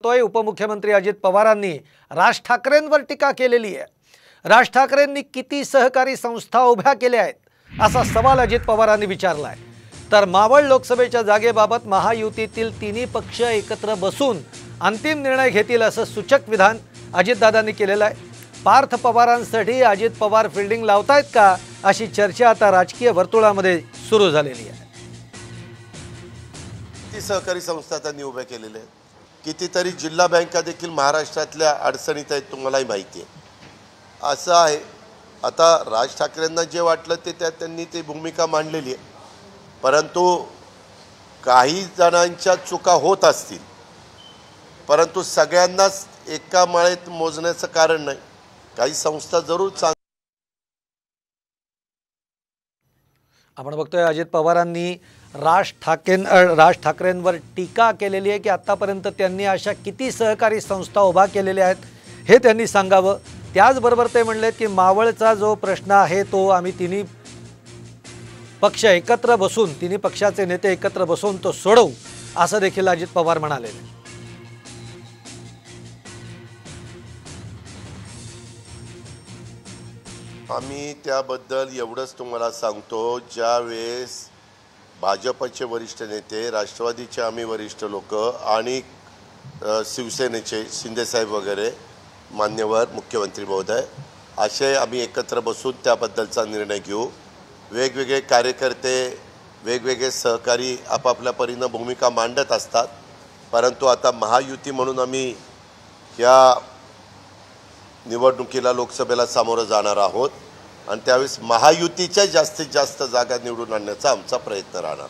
बघतोय उपमुख्यमंत्री अजित पवारांनी राज ठाकरेंवर टीका केलेली आहे। राज ठाकरेंनी किती सहकारी संस्था उभ्या केल्या आहेत असा सवाल अजित पवारांनी विचारला आहे। तर मावळ लोकसभेच्या जागेबाबत महायुतीतील तिन्ही पक्ष एकत्र बसून अंतिम निर्णय घेतील असं सूचक विधान अजितदादांनी केलेलं आहे। पार्थ पवारांसाठी अजित पवार फिल्डिंग लावतायत का अशी चर्चा आता राजकीय वर्तुळामध्ये सुरू झालेली आहे। किती सहकारी संस्था त्यांनी उभ्या केलेल्या आहेत, कितीतरी जिल्हा बँका देखील महाराष्ट्रातल्या अडचणीत आहेत, तुम्हालाही माहिती आहे। असं आहे, आता राज ठाकरेंना जे वाटलं ते त्यांनी ती भूमिका मांडलेली आहे, परंतु काही जणांच्या चुका होत असतील, परंतु सगळ्यांनाच एका माळेत मोजण्याचं कारण नाही। काही संस्था जरूर आपण बघतोय अजित पवारांनी राज ठाकरेंवर टीका केलेली आहे की आतापर्यंत त्यांनी अशा किती सहकारी संस्था उभा केलेल्या आहेत हे त्यांनी सांगावं। त्याचबरोबर ते म्हणलेत की मावळचा जो प्रश्न आहे तो आम्ही तिन्ही पक्ष एकत्र बसून तिन्ही पक्षाचे नेते एकत्र बसून तो सोडवू असं देखील अजित पवार म्हणाले। आम्ही त्याबद्दल एवढंच तुम्हाला सांगतो, ज्यावेळेस भाजपचे वरिष्ठ नेते, राष्ट्रवादीचे आम्ही वरिष्ठ लोक आणि शिवसेनेचे शिंदेसाहेब वगैरे मान्यवर मुख्यमंत्री महोदय असे आम्ही एकत्र बसून त्याबद्दलचा निर्णय घेऊ। वेगवेगळे कार्यकर्ते वेगवेगळे सहकारी आपापल्या परीनं भूमिका मांडत असतात, परंतु आता महायुती म्हणून आम्ही या निवडणुकीला लोकसभेला सामोरं जाणार आहोत आणि त्यावेळेस महायुतीच्या जास्तीत जास्त जागा निवडून आणण्याचा आमचा प्रयत्न राहणार।